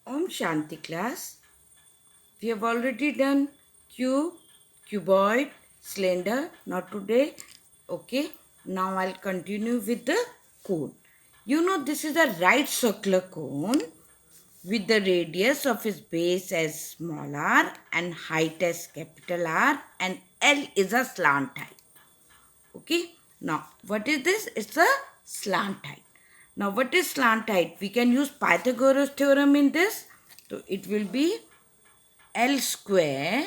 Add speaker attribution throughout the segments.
Speaker 1: Om Shanti class. We have already done cube, cuboid, cylinder. Not today. Okay. Now I'll continue with the cone. You know this is a right circular cone with the radius of its base as small r and height as capital R, and L is a slant height. Okay. Now what is this? It's a slant height. Now what is slant height? We can use Pythagoras theorem in this. So it will be L square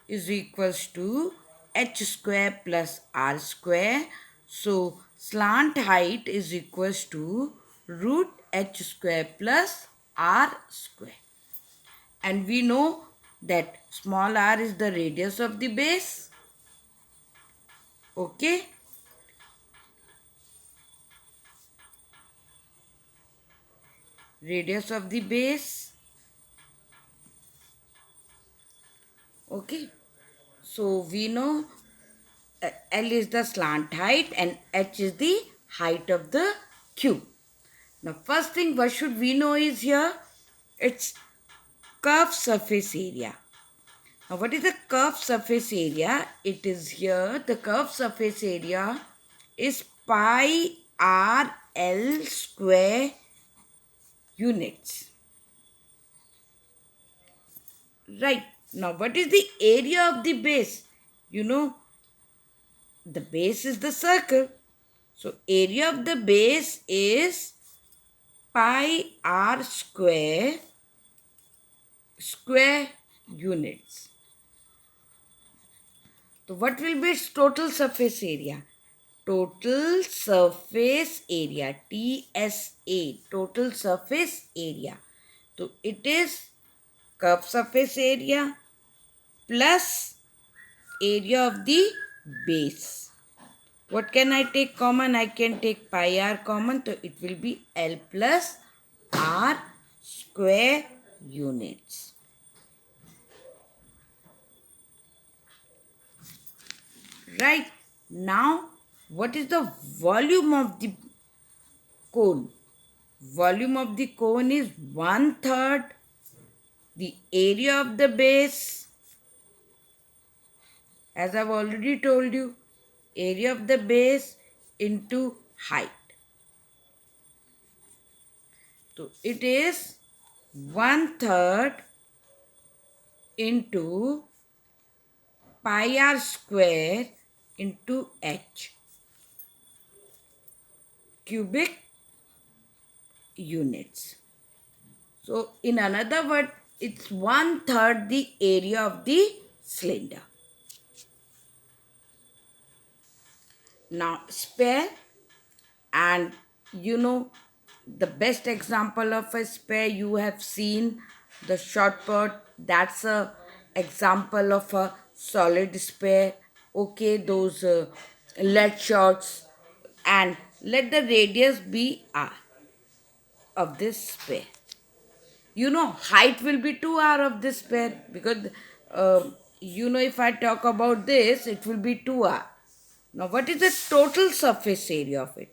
Speaker 1: is equals to h square plus r square. So slant height is equals to root h square plus r square. And we know that small r is the radius of the base. Okay. Radius of the base. Okay. So we know L is the slant height and h is the height of the cube. Now first thing what should we know is here, it's curved surface area. Now what is the curved surface area? It is here, the curved surface area is pi r L square units. Right. Now what is the area of the base? You know, the base is the circle. So area of the base is pi r square units. So what will be its total surface area? Total surface area, TSA, total surface area. So it is curved surface area plus area of the base. What can I take common? I can take pi r common, so it will be L plus r square units. Right. Now, what is the volume of the cone? Volume of the cone is 1/3 the area of the base. As I've already told you, area of the base into height. So it is 1/3 into pi r square into h cubic units. So in another word, it's 1/3 the area of the cylinder. Now sphere, and you know the best example of a sphere you have seen the short put, that's a example of a solid sphere. Okay, those lead shots, and let the radius be r of this sphere. You know height will be 2r of this sphere, because if I talk about this, it will be 2r. Now what is the total surface area of it?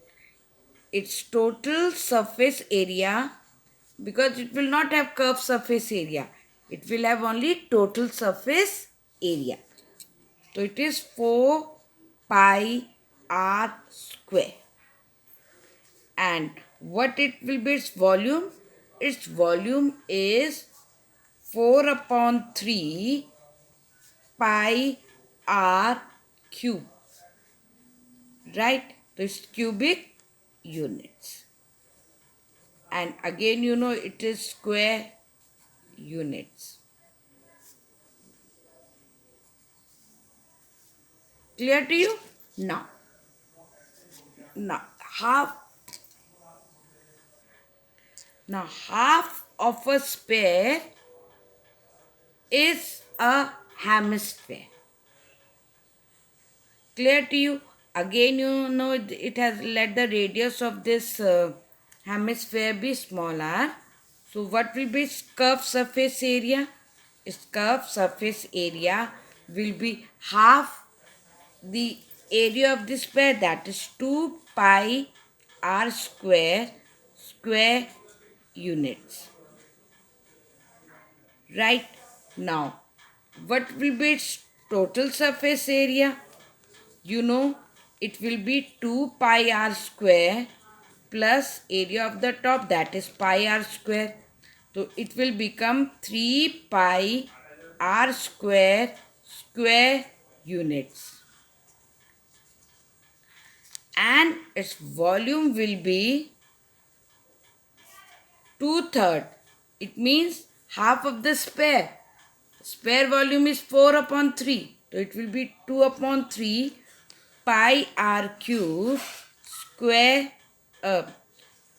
Speaker 1: Its total surface area, because it will not have curved surface area, it will have only total surface area. So it is 4 pi r square. And what it will be its volume? Its volume is 4 upon 3 pi r cube. Right? So it's cubic units. And again, it is square units. Clear to you? Now half half of a sphere is a hemisphere. Clear to you? Again, it has let the radius of this hemisphere be smaller. So what will be its curved surface area? Its curved surface area will be half the area of the sphere, that is 2 pi r square units. right? Now, what will be its total surface area? You know, it will be 2 pi r square plus area of the top, that is pi r square. So it will become 3 pi r square square units. And its volume will be 2/3. It means half of the sphere. Sphere volume is 4 upon 3. So it will be 2 upon 3 pi r cube square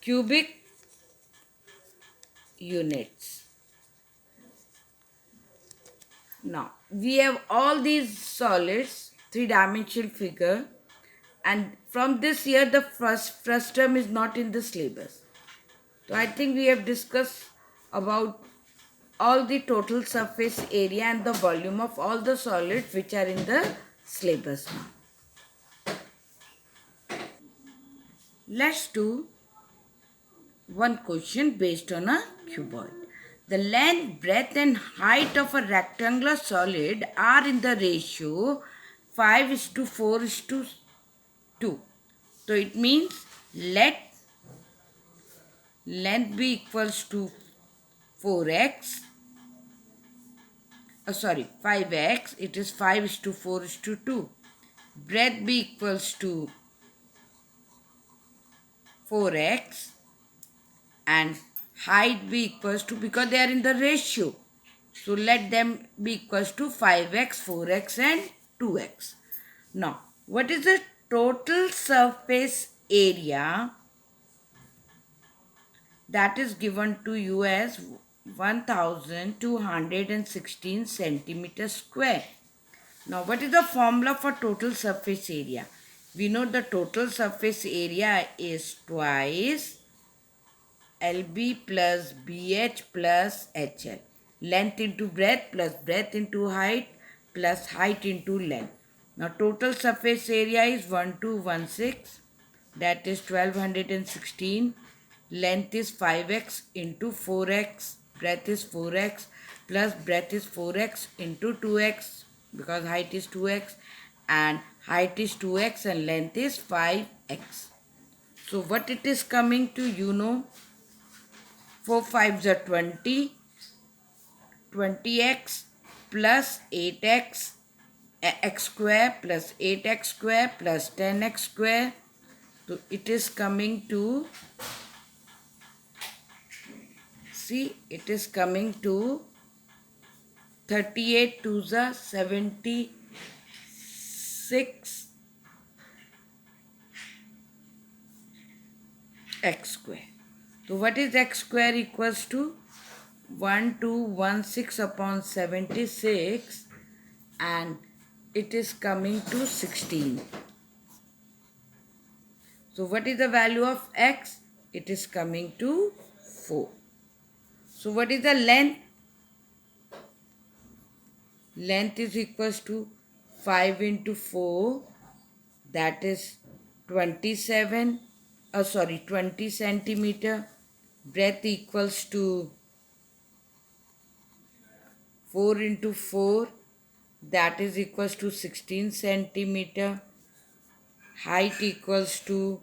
Speaker 1: cubic units. Now we have all these solids, three-dimensional figure, and from this year the first term is not in the syllabus. So I think we have discussed about all the total surface area and the volume of all the solids which are in the syllabus now. Let's do one question based on a cuboid. The length, breadth and height of a rectangular solid are in the ratio 5:4:2. So it means let length be equals to 4x, 5x, it is 5:4:2. Breadth be equals to 4x and height be equals to, because they are in the ratio, so let them be equals to 5x, 4x and 2x. Now, what is the total surface area that is given to you as 1216 centimeter square? Now, what is the formula for total surface area? We know the total surface area is twice LB plus BH plus HL. Length into breadth plus breadth into height plus height into length. Now total surface area is 1216, that is 1216. Length is 5x into 4x, breadth is 4x plus breadth is 4x into 2x because height is 2x and height is 2x and length is 5x. So what it is coming to, 4 5s are 20, 20x plus 8x, x square plus 8x square plus 10x square. So it is coming to, it is coming to 38 2s are 76 x square. So what is x square equals to? 1216 upon 76 and it is coming to 16. So what is the value of x? It is coming to 4. So what is the length? Length is equals to 5 into 4, that is 20 centimeter. Breadth equals to 4 into 4, that is equals to 16 centimeter. Height equals to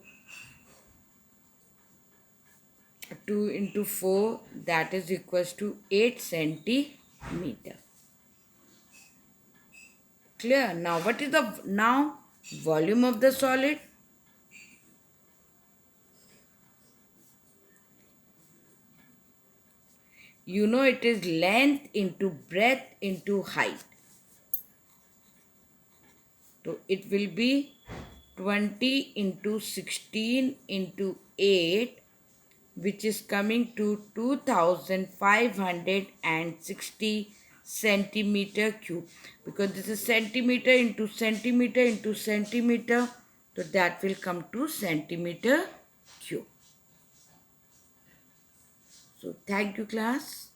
Speaker 1: 2 into 4, that is equals to 8 centimeter. Clear? Now what is the volume of the solid? It is length into breadth into height. So it will be 20 into 16 into 8, which is coming to 2560 centimeter cube, because this is centimeter into centimeter into centimeter, so that will come to centimeter cube. So thank you class.